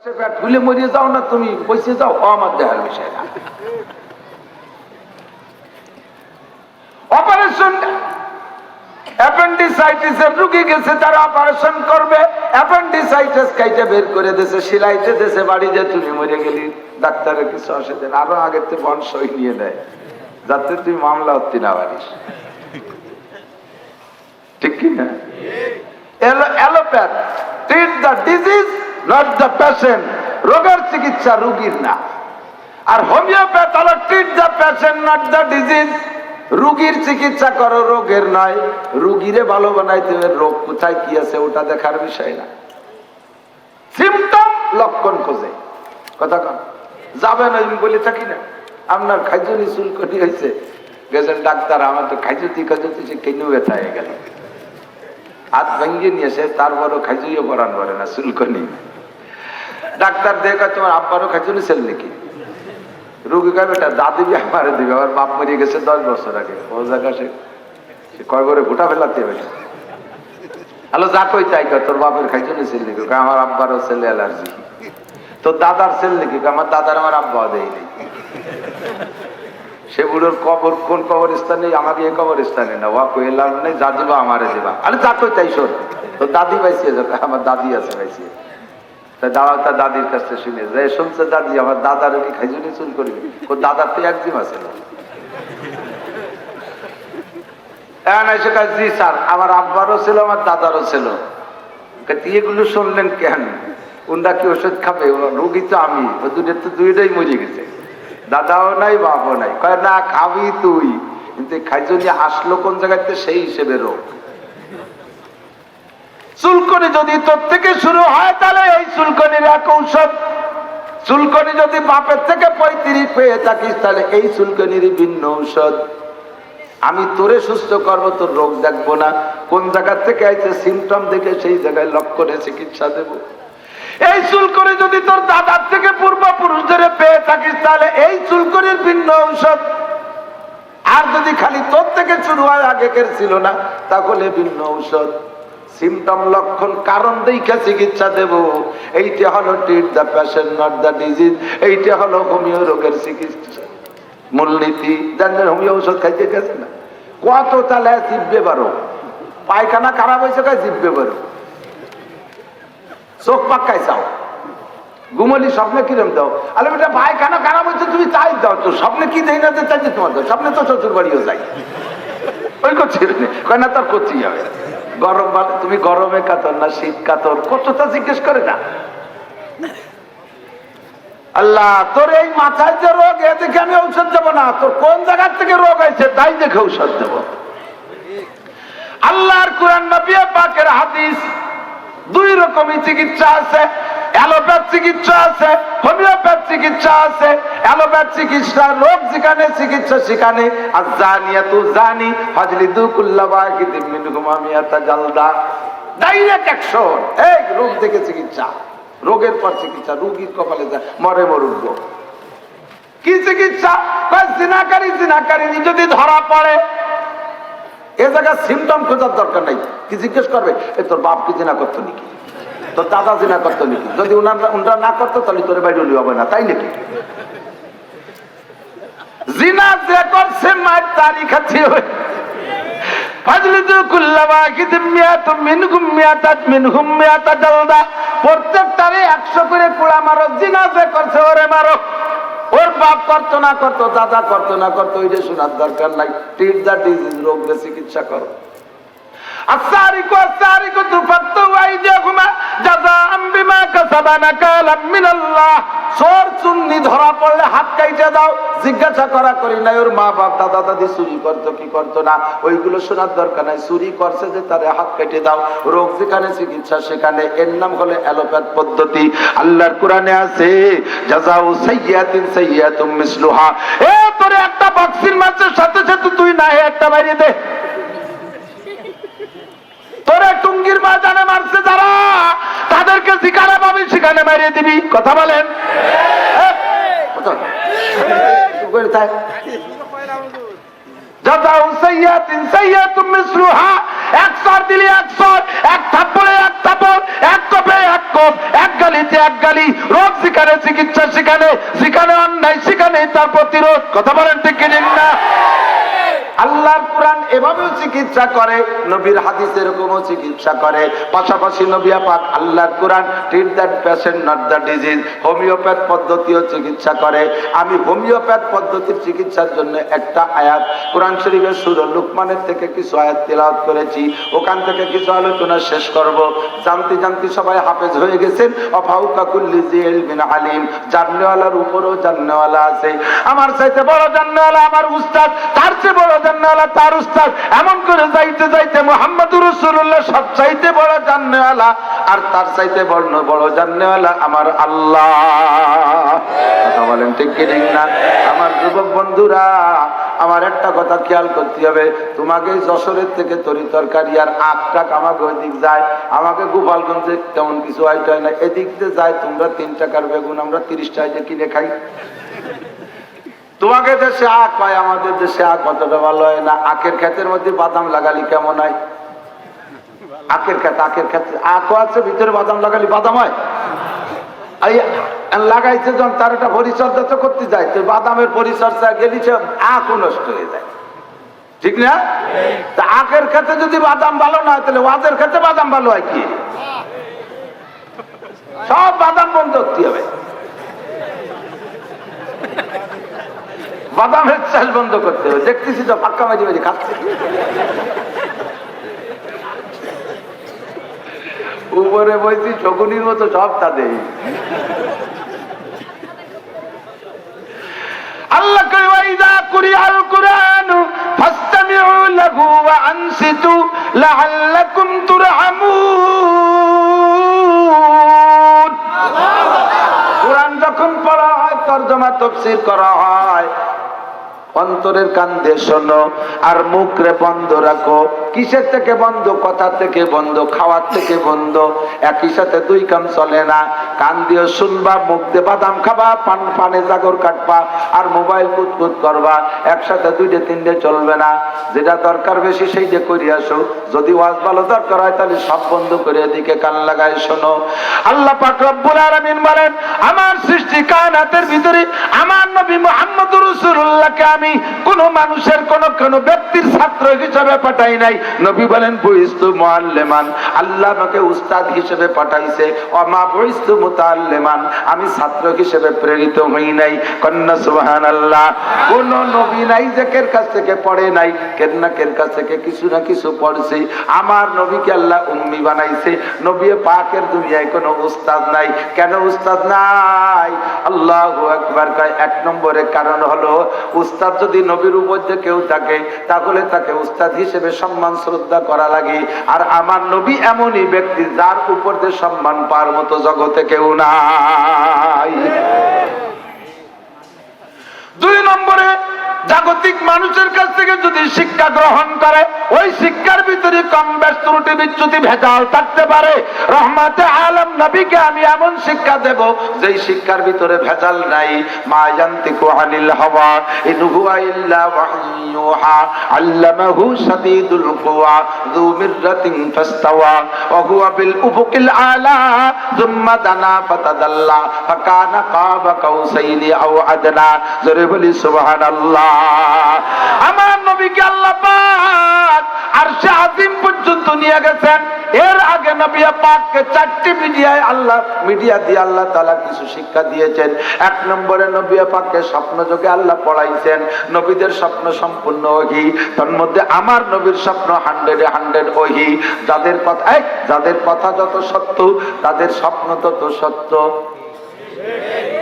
পেট ফুলে মরিয়ে যাও না, তুমি বসে যাও, আমার দেখার বিষয় না। অপারেশন অ্যাপেন্ডিসাইটিসের রোগী গেছে, তারা অপারেশন করবে, অ্যাপেন্ডিসাইটিস কাইটা বের করে দিয়েছে, সিলাইতে দিয়েছে, বাড়ি যে তুমি মরে গেলি, ডাক্তারের কিছু অসুবিধা না, আরো আগের থেকে বন সই নিয়ে নেয় যাতে তুই মামলা হতে না পারিস, ঠিক কি না? Allopath treat the disease not the patient, রোগের চিকিৎসা রোগীর না। আর হোমিওপ্যাথ হলো treat the patient not the disease, রোগীর চিকিৎসা করো, রোগের নয়। রোগীরে ভালো বানাইতে হবে, রোগ কোথায় কি আছে ওটা দেখার বিষয় না, সিমটম লক্ষণ খোঁজে। কথা কন যাবেন ওই বলে থাকি না, আপনার খাইজুরি চুলকনি হয়েছে, গেছেন ডাক্তার, আমার তো খাইজুতি সে কেন ব্যথা হয়ে গেল, হাত ভেঙে নিয়েছে, তারপরও খাইজুরিও পরান করে না, চুলকনি। ডাক্তার দেখা তোমার আব্বারও খাইজুরি ছিল নাকি? রোগী কয় বেটা দাদি আমারে দিবে, আমার বাপ মরিয়ে গেছে 10 বছর আগে, ও জায়গা সে কয় করে গোটা ফেলাতে হবে। হ্যালো যা কই তাই কয়, তোর বাপের খাইজুরি ছিল নাকি? আমার আব্বারও ছেলে অ্যালার্জি। তোর দাদার ছেলে নাকি? আমার দাদার আমার আব্বা দেয়নি। সে বুড়োর কবর কোন কবরস্থানে? আমাকে এই কবরস্থানে না, ওয়া কইলাম নেই, যা দিবা আমারে দিবা। আরে যা কই তাই শোন, তোর দাদি পাইছে, আমার দাদি আছে পাইছে। তার দাদির কাছে শুনে যে শুনছে দাদি আমার দাদার কি খাইজুনি চুল করবি? ও দাদার তো একদিন আছে না। জি স্যার, আমার আব্বারও ছিল, আমার দাদারও ছিল। এগুলো শুনলেন কেন? ওনারা কি ওষুধ খাবে? রোগী তো আমি, দুইটাই মরে গেছে, দাদাও নাই বাপও নাই। কয় না খাবি তুই, কিন্তু খাইজুনি আসলো কোন জায়গাতে সেই হিসেবে রোগ। চুলকনি যদি তোর থেকে শুরু হয় তাহলে এই চুলকনির এক ঔষধ। চুলকনি যদি বাপের থেকে 35 পেয়ে থাকিস তাহলে এই চুলকনির ভিন্ন ঔষধ। আমি তোরে সুস্থ করবো, তোর রোগ দেখবো না, কোন জায়গা থেকে আইছে সিমটম দেখে সেই জায়গায় লক্ষণে চিকিৎসা দেব। এই চুলকনি যদি তোর দাদার থেকে পূর্বপুরুষদের পেয়ে থাকিস তাহলে এই চুলকনির ভিন্ন ঔষধ। আর যদি খালি তোর থেকে শুরু হয়, আগেকের ছিল না, তাহলে ভিন্ন ঔষধ। সিমটম লক্ষণ কারণ দেখে চিকিৎসা দেব। এইটা হলো treat the patient not the disease, এইটা হলো হোমিও রোগের চিকিৎসা মূলনীতি। জানেন হোমিও ঔষধ খাইতে গেছে না, কত তালে জিভবে বারো, পায়খানা খারাপ হয়েছে কাজ জিভবে বারো, চোখ পাক্কায় চাও, ঘুমলি স্বপ্নে কিরম দাও, আরে বেটা পায়খানা খারাপ হয়েছে তুমি তাই দাও, তো স্বপ্নে কি দেই না চাই তোমার দাও, স্বপ্নে তো শ্বশুর বাড়িও যাই, ওই করছি না, তার করতেই হবে। গরম তুমি গরমে কাতর না শীত কাতর, কতটা জিজ্ঞেস করে না। আল্লাহ তোর এই মাথায় যে রোগ, এ দেখে আমি ঔষধ দেবো না, তোর কোন জায়গার থেকে রোগ আছে তাই দেখে ঔষধ দেব। আল্লাহর কুরআন নবী পাকের হাদিস, দুই রকমই চিকিৎসা আছে। অ্যালোপ্যাথ চিকিৎসা আছে, হোমিওপ্যাথ চিকিৎসা আছে। অ্যালোপ্যাথ চিকিৎসা রোগ যেখানে, চিকিৎসা সেখানে। আর জানিয়াতু জানি ফাজলিদু কুল্লা ওয়াহিদিন মিনহুমা মিয়াতা জালদা, ডাইরেক্ট অ্যাকশন। এই রোগ থেকে চিকিৎসা, রোগের পর চিকিৎসা, রোগীর কপালে যা মরে মরুক। কি চিকিৎসা? জিনাকারী জিনাকারিনী যদি ধরা পড়ে, এ জায়গায় সিমটম খোঁজার দরকার নাই। কি জিজ্ঞেস করবে? এ তোর বাপ কি জিনা করতো নাকি, তোর দাদা জিনা করতো নাকি? যদি উনারা না করতো তাহলে তোর বাইরে হবে না, তাই নাকি? জিনা যে করছে মায়ের তারিখ আছে, প্রত্যেকটারে 100 করে পোড়া মারো। জিনা যে করছে ওরে মারো, ওর বাপ করতো না করতো, দাদা করতো না করতো, ওই যে শোনার দরকার নাই। ট্রিট দ্য ডিজিজ, রোগের চিকিৎসা করো। ধরা পড়লে হাত কাইটে দাও, জিজ্ঞাসা করা করি নাই ওর মা বাপ দাদা দাদি চুরি করতো কি করতো না, ওইগুলো শোনার দরকার নাই। চুরি করছে যে তারে হাত কেটে দাও। রোগ যেখানে চিকিৎসা সেখানে, এর নাম হলো অ্যালোপ্যাথ পদ্ধতি। আল্লাহর কোরআনে আছে জাযাউ সাইয়্যাতিন সাইয়্যাতুম মিসলুহা। এ তোরে একটা বক্সির মাছের সাথে সাথে তুই না একটা বাইরে দে, তোরে টুঙ্গির ময়দানে মারছে যারা, তাদেরকে যেখানে পাবি সেখানে মারিয়ে দিবি। কথা বলেন? এক থাপ্পড়ে এক থাপ্পড়, এক কোপে এক কোপ, এক গালি চাইতে এক গালি, রোগ যেখানে চিকিৎসা সেখানে, যেখানে অন্যায় সেখানে তার প্রতিরোধ। কথা বলেন ঠিক কি না? আল্লাহর কোরআন এভাবেও চিকিৎসা করে, নবীর হাদিস এরকমও চিকিৎসা করে। পাশাপাশি নবী পাক আল্লাহর কোরআন treat that patient not the disease, homeopath পদ্ধতিও চিকিৎসা করে। আমি হোমিওপ্যাথ পদ্ধতির চিকিৎসার জন্য একটা আয়াত কোরআন শরীফের সূরা লুকমানের থেকে কিছু আয়াত তেলাওয়াত করেছি, ওখান থেকে কিছু আলোচনা শেষ করব। জানতে জানতে সবাই হাফেজ হয়ে গেছেন। অফাউকা কুল্লি জি ইলমিন আলিম, জাননেওয়ালার উপরও জাননেওয়ালা আছে। আমার চাইতে বড় জাননেওয়ালা আমার উস্তাদ, তার চেয়ে বড় জাননেওয়ালা তার উস্তাদ। এমন করে যাইতে যাইতে মুহাম্মদুর রাসূলুল্লাহ সব চাইতে বড় জাননেওয়ালা, আর তার চাইতে বড় জাননেওয়ালা আমার আল্লাহ। কথা বলেন ঠিক কি ঠিক না? আমার যুবক বন্ধুরা, আমার একটা কথা খেয়াল করতে হবে, তোমাকে যশোরের থেকে তরি তরকারি আর আখটাক আমাকে ওই দিক যায়, আমাকে গোপালগঞ্জে তেমন কিছু আইট হয় না, এদিক দিয়ে যায় তোমরা 3 টাকার বেগুন আমরা 30 টাকা কিনে খাই। তোমাকে দেশে আখ হয়, আমাদের দেশে আখ অতটা ভালো হয় না। আখের ক্ষেতের মধ্যে বাদাম লাগালি কেমন হয়? আখের ক্ষেত আখও আছে, ভিতরে বাদাম লাগালি বাদাম হয়? লাগাইছে যখন তার একটা পরিচর্যা তো করতে যায়, তো বাদামের পরিচর্যা গেলি আখও নষ্ট হয়ে যায়, ঠিক না? তা আখের ক্ষেতে যদি বাদাম ভালো না হয়, তাহলে ওয়াজের ক্ষেতে বাদাম ভালো হয় কি? সব বাদাম বন্ধ করতে হবে, বাদামের চাষ বন্ধ করতে হবে। দেখতেছি তো পাক্কা মাঝে মাঝে খাচ্ছে, উপরে বইছি শকুনির মতো সব তাদের। আল্লাহ কয় ওয়াইদা কুরিআল কুরআনু ফাসতামিউ লাহু ওয়া আনসিতু লাআল্লাকুম তুরহামুন। কুরআন যখন পড়া হয়, তরজমা তাফসীর করা হয়, অন্তরের কান দিয়ে শোনো আর মুখরে বন্ধ রাখো। কিসের থেকে বন্ধ? কথা থেকে বন্ধ, খাওয়ার থেকে বন্ধ। একই সাথে 2 কাম চলে না। কান দিয়ে শুনবা, মুখ দিয়ে বাদাম খাবা, পানে জাগর কাটবা আর মোবাইল কুতকুত করবা, একসাথে 2টে 3টে চলবে না। যেটা দরকার বেশি সেই যে করে আসো। যদি ওয়াজ ভালো দরকার হয়, তাহলে সব বন্ধ করে এদিকে কান লাগায় শোনো। আল্লাহ পাক রব্বুল আলামিন বলেন, আমার সৃষ্টি কায়নাতের ভিতরে আমার নবী মুহাম্মদুর রাসূলুল্লাহকে আমি কোন মানুষের কোন ব্যক্তির ছাত্র হিসেবে পাঠাই নাই। নবী বলেন বুইস্তু মুআল্লিমান, আল্লাহ আমাকে উস্তাদ হিসেবে পাঠাইছে। ওমা বুইস্তু মুতাআল্লিমান, আমি ছাত্র হিসেবে প্রেরিত হই নাই। কন্না সুবহানাল্লাহ। কোন নবী নাই যে কের কাছ থেকে পড়ে নাই, কের না কের কাছ থেকে কিছু না কিছু পড়ছে। আমার নবীকে আল্লাহ উম্মি বানাইছে। নবী পাকের দুনিয়ায় কোনো উস্তাদ নাই। কেন উস্তাদ নাই? আল্লাহু আকবার। 1 নম্বরে কারণ হলো, উস্তাদ যদি নবীর উপর যে কেউ থাকে, তাহলে তাকে উস্তাদ হিসেবে সম্মান শ্রদ্ধা করা লাগে। আর আমার নবী এমনই ব্যক্তি যার উপর যে সম্মান পাওয়ার মতো জগতে কেউ নাই। 2 নম্বরে, জাগতিক মানুষের কাছ থেকে যদি শিক্ষা গ্রহণ করে, ওই শিক্ষার ভিতরে কম বেশ ত্রুটি বিচ্যুতি ভেজাল থাকতে পারে। রহমাতে আলম নবীকে আমি এমন শিক্ষা দেব, যেই শিক্ষার ভিতরে ভেজাল নাই। মা ইয়ান্তিকু আনিল হাওয়া ইন হুয়া ইল্লা ওয়াহয়ুহা আল্লামাহু শাদীদুল কুওয়া যু মিররাতিন ফাস্তাওয়া ওয়া হুয়া বিল উফুকিল আলা যুম্মা দানা ফাতাদাল্লা ফাকানা কাবা কাউসাইনি আও আদনা। জোরে বলি সুবহানাল্লাহ। আমার নবীকে আল্লাহ পাক আরশে আজিম পর্যন্ত নিয়ে গেছেন। এর আগে নবী পাককে 4টি মিডিয়া দিয়ে আল্লাহ তাআলা কিছু শিক্ষা দিয়েছেন। 1 নম্বরে নবী পাককে স্বপ্ন যোগে আল্লাহ পড়াইছেন। নবীদের স্বপ্ন সম্পূর্ণ ওহী, তার মধ্যে আমার নবীর স্বপ্ন 100 ওহী। যাদের কথা যত সত্য, তাদের স্বপ্ন তত সত্য।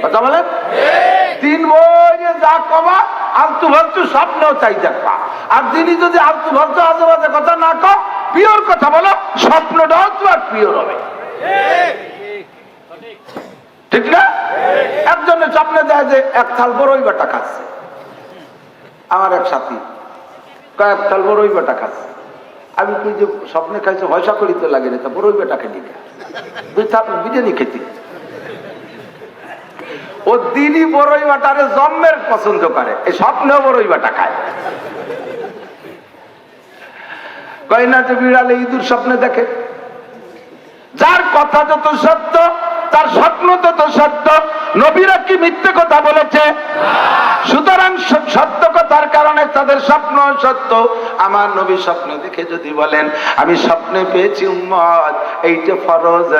কথা বলেন? 3 বই যা কবা আলতু ফালতু স্বপ্ন চাই দেখবা। আর যিনি যদি আলতু ফালতু আজে বাজে কথা না কও, পিওর কথা বলো, স্বপ্নটাও তোমার পিওর হবে। ঠিক না? একজনের স্বপ্নে দেয় যে 1 থাল বড়ই বাটা খাচ্ছে। আমার এক সাথী কয়েক থাল বড়ই বাটা খাচ্ছে। আমি কি যে স্বপ্নে খাইছে, পয়সা করি তো লাগে না, তা বড়ই বাটা খেলি 2 থাল বিরিয়ানি খেতে। ও দিনই বড়ই বাটারে জন্মের পছন্দ করে, এই স্বপ্নেও বড়ই বাটা খায়। কয় না যে বিড়ালে ইঁদুর স্বপ্নে দেখে। যার কথা যত সত্য, তার স্বপ্ন তো সত্য। নবীরা কি মিথ্যে কথা বলেছে? সুতরাং সত্য কথার কারণে তাদের স্বপ্ন সত্য। আমার নবী স্বপ্নে দেখে যদি বলেন আমি স্বপ্নে পেয়েছি উম্মত, এইটা ফরজ,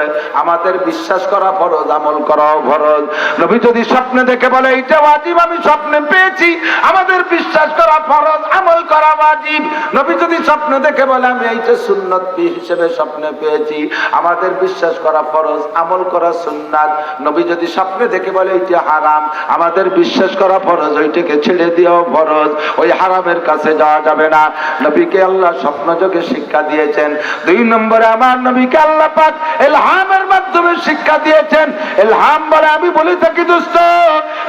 আমাদের বিশ্বাস করা ফরজ, আমল করাও ফরজ। নবী যদি স্বপ্নে দেখে বলে এইটা ওয়াজিব, আমি স্বপ্নে পেয়েছি, আমাদের বিশ্বাস করা ফরজ, আমল করা ওয়াজিব। নবী যদি স্বপ্নে দেখে বলে আমি এইটা সুন্নত হিসেবে স্বপ্নে পেয়েছি, আমাদের বিশ্বাস করা ফরজ, আমল করা সুন্নাত। নবী যদি স্বপ্নে দেখে বলে এইটা হারাম, আমাদের বিশ্বাস করা ফরজ, ওইটাকে ছেড়ে দিও ফরজ, ওই হারামের কাছে যাওয়া যাবে না। নবীকে আল্লাহ স্বপ্ন যোগে শিক্ষা দিয়েছেন। 2 নম্বরে আমার নবীকে আল্লাহ পাক ইলহামের মাধ্যমে শিক্ষা দিয়েছেন। ইলহাম বলে আমি বলে থাকি দোস্ত,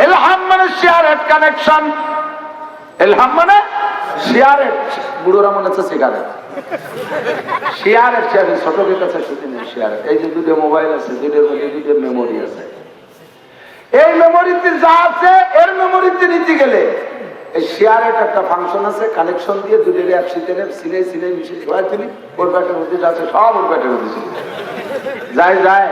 ইলহাম মানে শেয়ারেট কানেকশন। ইলহাম মানে শেয়ারেট, বুড়োরা মনে হচ্ছে সিগারেট। শেয়ারেট শেয়ারেট ছোটদের কাছে শুধু নেই শেয়ারেট। এই যে দুটো মোবাইল আছে, দুটোর মধ্যে দুটো মেমোরি আছে, এই মেমোরিতে যা আছে এর মেমোরিতে নিতে গেলে এই শেয়ারের একটা ফাংশন আছে, কানেকশন দিয়ে দুটোর একসাথে সিনে সিনে মিশে ছড়াচ্ছিলি, ওর ব্যাটের মধ্যে যা আছে সব ওর ব্যাটের মধ্যে ছিল। যায় যায়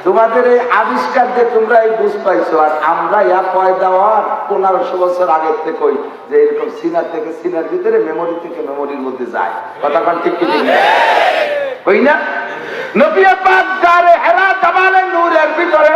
তোমাদের এই আবিষ্কার যে তোমরা এই বুঝ পাইছো, আর আমরা ইয়া পয়দা হওয়ার 1500 বছর আগের থেকে কই যে এরকম সিনার থেকে সিনার ভিতরে মেমোরি থেকে মেমোরির মধ্যে যায়। কথা কোন ঠিক কি ঠিক কই না? নবী পাক গারে হেরা জাবালে নূরের ভিতরে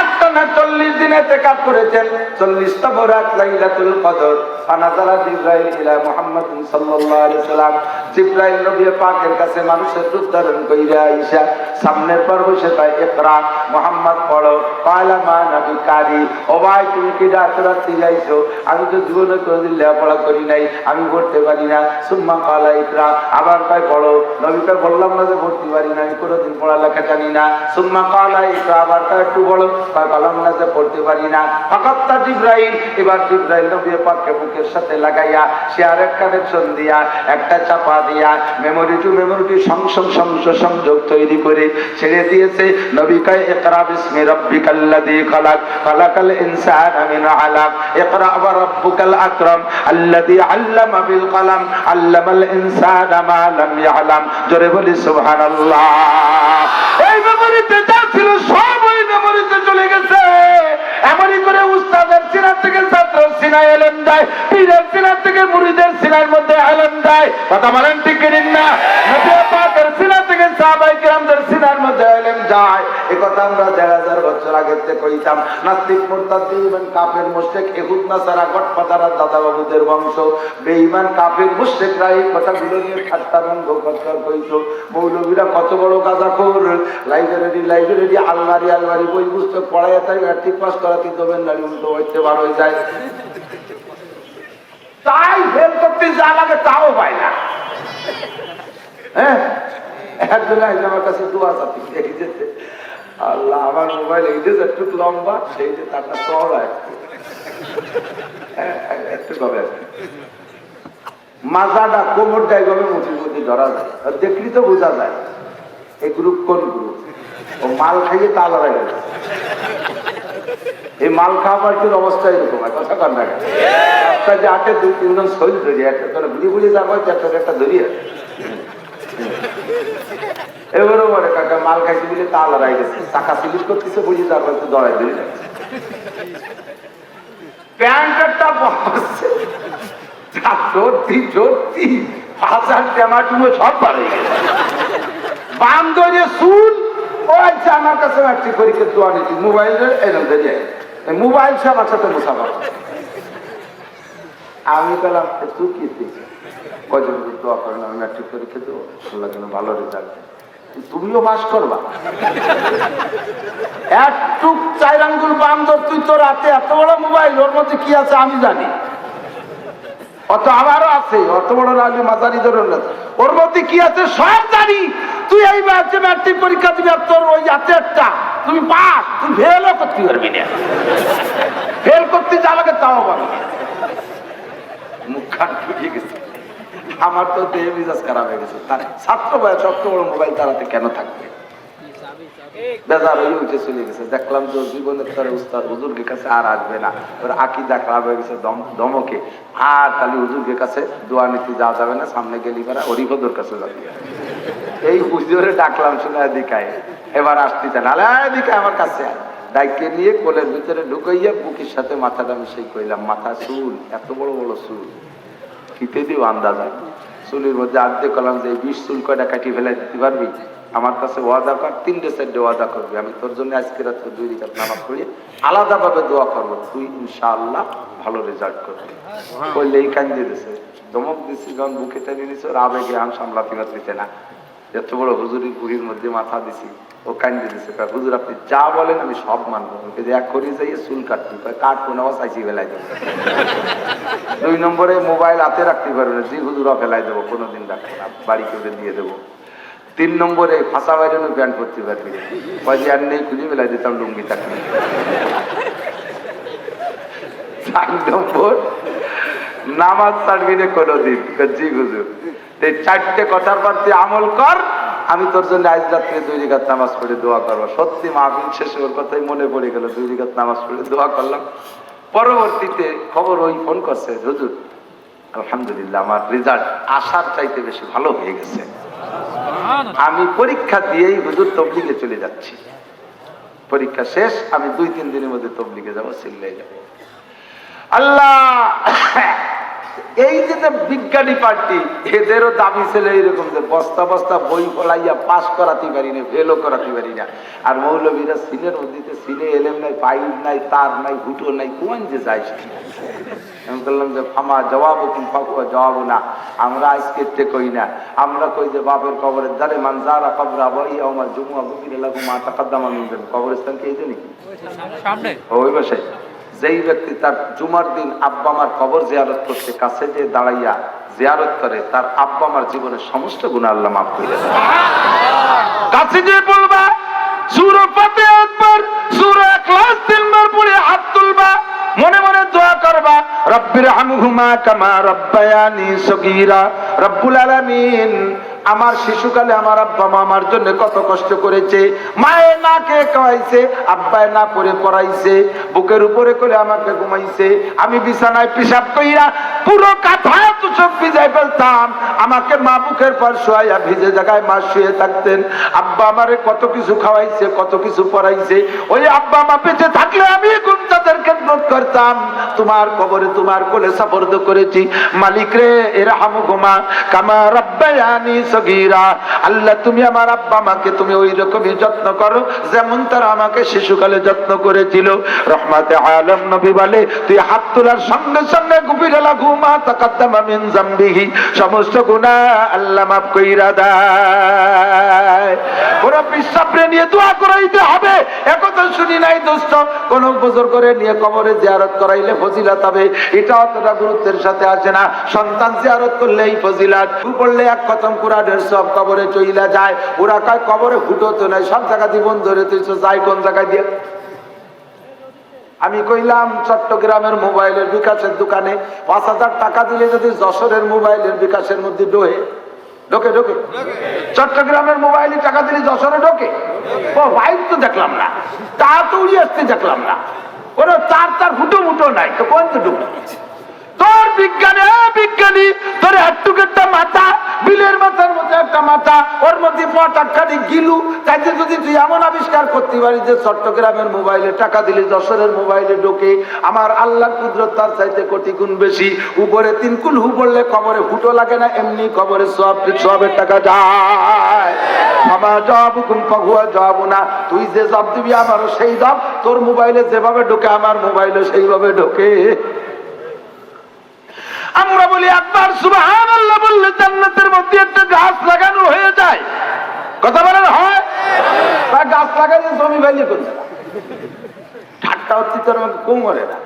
একটানা 40 দিন ইতিকাফ করেছেন। 40তম রাত লাইলাতুল কদর। ফানাজালা জিবরাইল ইলা মুহাম্মাদিন সাল্লাল্লাহু আলাইহি সাল্লাম। জিবরাইল নবী পাকের কাছে মানুষের রূপ ধারণ কইরা আইসা সামনের পর বসে তাই ইকরা মুহাম্মদ পড়ো, পালা মা নবী কারি। ও ভাই তুমি কি রাতে যাইছো? আমি তো জীবনে কোনদিন লেখাপড়া করি নাই, আমি পড়তে পারি না। সুম্মা কালা ইকরা, আবার কয় পড়ো। নবীকে বললাম না যে পড়তে পারি না, আমি কোনদিন পড়ালেখা জানি না। সুম্মা কালা ইকরা, আবার কয় একটু বলো, কয় বললাম না যে পড়তে পারি না। ফাকাত্তা জিবরাইল, এবার জিবরাইল নবী পাককে বুকের সাথে লাগাইয়া শেয়ারের কানেকশন দিয়া একটা চাপা দিয়া মেমোরি টু মেমোরি সংযোগ তৈরি করে ছেড়ে দিয়েছে। নবী কয় ইকরা বিসমি রাব্বিকাল্লাযী খালাক, খালাকাল ইনসানা মিন আলাক, ইকরা ওয়া রাব্বুকাল আকরাম আল্লাযী আল্লামা বিল কলম, আল্লামাল ইনসানা মা লাম ইয়ালাম। জোরে বলি সুবহানাল্লাহ। এই মেমোরিতে যা ছিল সব ওই মেমোরিতে চলে গেছে। এমনই করে উস্তাদের সিনা থেকে ছাত্র সিনায় এলেম যায়, পীরের সিনা থেকে মুরিদের সিনার মধ্যে এলেম যায়। কথা বলেন ঠিক কি না? নবী পাকের সিনা থেকে সাহাবায়ে কিরামদের সিনার মধ্যে এলেম যায়। এই কথা আমরা 1000 বছর আগে থেকে কইতাম। নাস্তিক মুরতাদ বেঈমান কাফের মুশরিক ইহুদ নাসারা গডফাদার দাদা বাবুদের বংশ বেঈমান কাফের মুশরিকরা এই কথাগুলো নিয়ে ঠাট্টা রঙ্গ কইতো। মৌলভীরা কত বড় গাঁজাখোর, লাইব্রেরি আলমারি বই পুস্তক পড়ায় তাই ম্যাট্রিক পাস করাতে দেবেন না, উল্টো হইতে বার হয়ে যায়। তাই ফেল করতে যা লাগে তাও পায় না। হ্যাঁ, একজন আমার কাছে দোয়া চাচ্ছি, এই যে আল্লাহ আমার মোবাইল এই যে একটু লম্বা, সেই যে তারটা চওড়া একটু কবে মাজাটা কোমরটাই গবে মুঠির মধ্যে ধরা যায়, দেখলি তো বোঝা যায় এই গ্রুপ কোন গ্রুপ। ও মাল খাইয়ে তা লড়াই গেছে। এই মাল খাওয়ার অবস্থা এরকম হয়, কথা কর না। একটা যে আটে 2-3 জন শরীর ধরি, একটা করে বুড়ি যাবো, একটা ধরি এবারে বলে কাকা মাল খাইতে বলে তা লড়াই গেছে, চাকা সিলিপ করতেছে, বুঝি যাবো একটু দড়াই ধরি না। প্যান্টটা বসছে সত্যি 5,000 টেমাটুমো সব বাড়ে গেছে। বাম ধরে চুল, ও আচ্ছা আমার কাছে একটি পরীক্ষার দোয়া নিচ্ছি, মোবাইলের এরকম ধরে মোবাইল সে আমার সাথে মুসাফা। আমি পেলাম তুই কি কজন দোয়া করেন, আমি ম্যাট্রিক পরীক্ষা দেবো, আল্লাহ যেন ভালো রেজাল্ট। তুমিও পাস করবা। একটু 4 আঙ্গুল বাম ধর, তুই তোর হাতে এত বড় মোবাইল, ওর মধ্যে কি আছে আমি জানি, অত আমারও আছে, অত বড় রাজি মাঝারি ধরুন, ওর মধ্যে কি আছে সব জানি। তুই এই ম্যাট্রিক পরীক্ষা দিবি, তোর ওই হাতে একটা তুমি পাস, তুই ফেলও করতে পারবি না, ফেল করতে যা লাগে তাও পাবি। মুখ খান ঢুকে গেছে, আমার তো দেহ মেজাজ খারাপ হয়ে গেছে। তার ছাত্র বয়স অত বড় মোবাইল তারাতে কেন থাকবে? বেজার হয়ে উঠে চলে গেছে। দেখলাম যে জীবনের তরে উস্তাদ হুজুরের কাছে আর আসবে না, ওর আকিদা খারাপ হয়ে গেছে ধমকে। আর তাহলে হুজুরের কাছে দোয়া নিতে যাওয়া যাবে না, সামনে গেলি পারা হরিপদর কাছে যাবে। এই হুজুরে ডাকলাম, শুনে এদিকায় এবার আসতে নালে এদিকে আমার কাছে ডাইকে নিয়ে কোলের ভিতরে ঢুকাইয়া বুকের সাথে মাথাটা মিশাই কইলাম, মাথা চুল এত বড় বড় চুল কিতে দিও আন্দাজ হয়। চুলের মধ্যে আর্ধেক করলাম যে 20 চুল কয়টা কাটি ফেলাই দিতে পারবি? আমার কাছে ওয়াদা কর, 3-4 ওয়াদা করবি, আমি তোর জন্য আজকে রাত্রে 2 রাকাত নামাজ পড়ি আলাদা ভাবে দোয়া করবো, তুই ইনশাআল্লাহ ভালো রেজাল্ট করবি। কইলে এই কান দিয়ে দিছে, ধমক দিচ্ছি যখন বুকে টেনে নিছে, ওর আবেগে আম সামলাতে পারতেছে না। এত বড় হুজুরের বুড়ির মধ্যে মাথা দিছি, ও কান্দে দিছে, হুজুর আপনি যা বলেন আমি সব মানবো। এক করে যাইয়ে চুল কাটবি, কাটবো না চাইছি ফেলাই দেবো। 2 নম্বরে মোবাইল হাতে রাখতে পারবে না, জি হুজুরা ফেলাই দেবো, কোনোদিন রাখবো না, বাড়ি করে দিয়ে দেবো। 3 নম্বরে ফাঁসা বাইরে প্যান্ট করতে পারবি, পয়সা আর নেই, খুঁজে ফেলাই দিতাম লুঙ্গি থাকলে। 4 নম্বর নামাজ ছাড়বি না কোনোদিন, জি হুজুর। এই 4টে কথার পর তুই আমল কর, আমি তোর জন্য আজ রাত্রে 2 রাকাত নামাজ পড়ে দোয়া করবো। সত্যি মাহফিল শেষে ওর কথাই মনে পড়ে গেল, 2 রাকাত নামাজ পড়ে দোয়া করলাম। পরবর্তীতে খবর ওই ফোন করছে, হুজুর আলহামদুলিল্লাহ আমার রেজাল্ট আশার চাইতে বেশি ভালো হয়ে গেছে, আমি পরীক্ষা দিয়েই হুজুর তবলিগে চলে যাচ্ছি, পরীক্ষা শেষ, আমি 2-3 দিনের মধ্যে তবলিগে যাবো, সিল্লাই যাবো। আল্লাহ, এই যে বিজ্ঞানী পার্টি, এদেরও দাবি ছিল এইরকম যে বস্তা বস্তা বই ফলাইয়া পাস করাতে পারি না, ফেলও করাতে পারি না। আর মৌলবীরা সিনের মধ্যে সিনে এলেম নাই, পাইপ নাই, তার নাই, হুটো নাই, কোন যে যায়। আমি বললাম যে ফামা জবাব জবাব না, আমরা আজকে কই না, আমরা কই যে বাপের কবরের দ্বারে মানজারা কবরা বই আমার জুমুয়া বুকির এলাকা মা তাকাদ্দামা মিনবেন, কবরস্থান কে এই জানি সামনে ওই বসে। যেই ব্যক্তি তার জুমার দিন আব্বা মার কবর জিয়ারত করতে কাছে যে দাঁড়াইয়া জিয়ারত করে, তার আব্বা মার জীবনের সমস্ত গুনাহ আল্লাহ মাফ করে দেন। কাছে যে বলবা সূরা ফাতিহা একবার, সূরা ইখলাস 3 বার পড়ে হাত তুলবা, মনে মনে দোয়া করবা, রব্বির হামহুমা কামা রব্বায়ানি সগীরা। রব্বুল আলামিন, আমার শিশুকালে আমার আব্বা মা আমার জন্য কত কষ্ট করেছে, মায়ে না কে খাওয়াইছে, আব্বায় না পরে পড়াইছে, বুকের উপরে করে আমাকে ঘুমাইছে, আমি বিছানায় পেশাব কইরা পুরো কাঁথা তো চোখ ভিজাই ফেলতাম, আমাকে মা বুকের পর শোয়াইয়া ভিজে জায়গায় মা শুয়ে থাকতেন। আব্বা আমারে কত কিছু খাওয়াইছে, কত কিছু পড়াইছে, ওই আব্বা মা বেঁচে থাকলে আমি কোন তাদের খেদমত করতাম। তোমার কবরে তোমার কোলে সাপর্দ করেছি, মালিক রে ইরহামহুমা কামা রব্বায়ানি সগীরা। আল্লাহ, তুমি আমার আব্বা মাকে তুমি ওই রকমই যত্ন করো যেমন তারা আমাকে শিশুকালে যত্ন করেছিল। রহমাতে আলম নবী বলে, তুই হাত তোলার সঙ্গে সঙ্গে গুফিরা লাহু মা তাকাদ্দামা মিন যামবিহি, সমস্ত গুনাহ আল্লাহ মাফ কইরা দেয়। পুরো বিশ্বাসে নিয়ে দোয়া করাইতে হবে, একথা শুনি নাই দোস্ত কোন বুজুর্গ করে নিয়ে কবরে জিয়ারত করাইলে ফজিলত হবে, এটা অতটা গুরুত্বের সাথে আসে না। সন্তান জিয়ারত করলেই ফজিলত, পড়লে 1 খতম কুরআনের সব কবরে চইলা যায়। ওরা কয় কবরে ফুটো তো নাই, সব জায়গা জীবন ধরে তুইছো, যাই কোন জায়গায় দিয়ে। আমি কইলাম চট্টগ্রামের মোবাইলের বিকাশের দোকানে 5,000 টাকা দিলে যদি যশোরের মোবাইলের বিকাশের মধ্যে ঢোকে চট্টগ্রামের মোবাইলে টাকা দিলে যশোরে ঢোকে? ও বাইক তো দেখলাম না, তা তো উড়িয়ে আসতে দেখলাম না, ওরা তার ফুটো মুটো নাই, তো কোন তো ঢুকে তোর বিজ্ঞানী বিজ্ঞানী, তোর একটুকেরটা মাথা, বিলের মাথার মতো একটা মাথা, ওর মধ্যে পটাখানি গিলু, তাইতে যদি তুই এমন আবিষ্কার করতে পারিস যে চট্টগ্রামের মোবাইলে টাকা দিলে যশোরের মোবাইলে ঢোকে, আমার আল্লাহর কুদরত তার চাইতে কোটি গুণ বেশি। উপরে 3 কুল হু বললে কবরে ফুটো লাগে না, এমনি কবরে সবের টাকা যায়। আমার জবাব হুকুম পাহুয়া জবাব না, তুই যে জবাব দিবি আমারও সেই জবাব, তোর মোবাইলে যেভাবে ঢোকে আমার মোবাইলে সেইভাবে ঢোকে। আমরা বলি একবার সুবহানাল্লাহ বললে জান্নাতের মধ্যে একটা গাছ লাগানো হয়ে যায়, কথা বলেন হয়? তা গাছ লাগালে জমি পাইলে কোন জায়গা? ঠাট্টা হচ্ছে তোর আমাকে কোমরে না,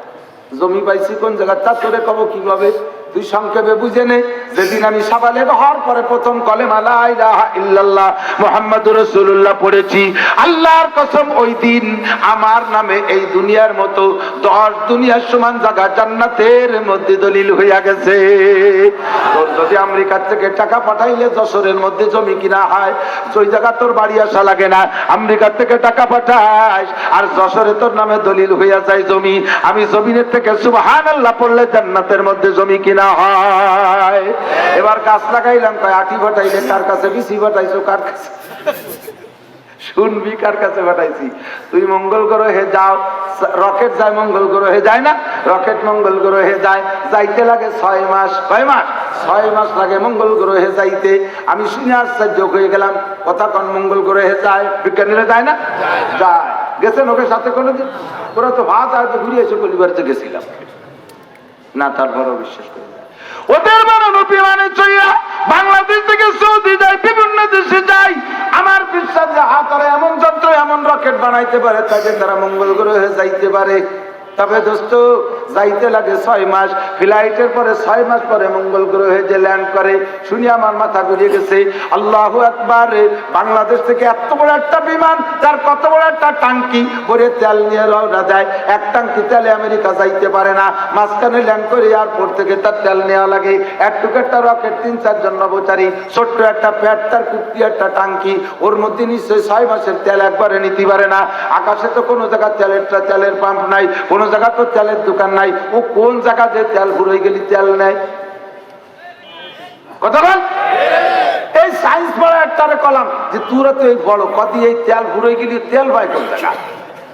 জমি পাইছি কোন জায়গা, তা তোরে কব কিভাবে তুই সংক্ষেপে বুঝে নে, যেদিন আমি সাবালেগ হওয়ার পরে প্রথম কলেমা লা ইলাহা ইল্লাল্লাহ মুহাম্মাদুর রাসূলুল্লাহ পড়েছি, আল্লাহর কসম ওই দিন আমার নামে এই দুনিয়ার মতো 10 দুনিয়ার সমান জায়গা জান্নাতের মধ্যে দলিল হইয়া গেছে। তোর যদি আমেরিকার থেকে টাকা পাঠাইলে যশোরের মধ্যে জমি কিনা হয়, ওই জায়গা তোর বাড়ি আসা লাগে না, আমেরিকার থেকে টাকা পাঠাস আর যশোরে তোর নামে দলিল হইয়া যায় জমি। আমি জমিনের থেকে সুবহানাল্লাহ পড়লে জান্নাতের মধ্যে জমি কিনা হয়। এবার গাছ লাগাইলাম, কয় আটি পাঠাইলে কার কাছে, বিসি পাঠাইছো কার কাছে, শুনবি কার কাছে পাঠাইছি। তুই মঙ্গল গ্রহে যাও, রকেট যায় মঙ্গল গ্রহে যায় না, রকেট মঙ্গল গ্রহে যায়, যাইতে লাগে 6 মাস। কয় মাস? 6 মাস লাগে মঙ্গল গ্রহে যাইতে। আমি শুনে আশ্চর্য হয়ে গেলাম, কথা কোন মঙ্গল গ্রহে যায়, বিজ্ঞানীরা যায় না? যায়। গেছেন ওকে সাথে কোনোদিন? ওরা তো ভাত আজ ঘুরে এসে পরিবারতে গেছিলাম না, তারপরও বিশ্বাস করি ওদের বানানো বিমানে চইয়া বাংলাদেশ থেকে সৌদি যায়, বিভিন্ন দেশে যায়। আমার বিশ্বাস যে হাতারে এমন যন্ত্র এমন রকেট বানাইতে পারে তাদের তারা মঙ্গল গ্রহে যাইতে পারে। তবে দোস্ত যাইতে লাগে 6 মাস, ফ্লাইটের পরে 6 মাস পরে মঙ্গল গ্রহে যে ল্যান্ড করে, শুনি আমার মাথা ঘুরিয়ে গেছে। আল্লাহু আকবার! বাংলাদেশ থেকে এত বড় একটা বিমান, তার কত বড় একটা টাঙ্কি ভরে তেল নিয়ে রওনা যায়, এক টাঙ্কি তেলে আমেরিকা যাইতে পারে না, মাঝখানে ল্যান্ড করে এয়ারপোর্ট থেকে তার তেল নেওয়া লাগে। একটুকু একটা রকেট 3-4 জন নভোচারী, ছোট্ট একটা প্যাট, তার কুপ্তি একটা টাঙ্কি, ওর মধ্যে নিশ্চয়ই 6 মাসের তেল একবারে নিতে পারে না। আকাশে তো কোনো জায়গা তেলের পাম্প নাই, কোন জায়গা তো তেলের দোকান নাই, ও কোন জায়গা যে তেল ফুরোই গেলি তেল নেয়? কথা বল। এই সায়েন্স পড়া একটা কলাম যে তোরা তো এই বড় কদি এই তেল ফুরোই গেলি তেল পাই কোন জায়গা?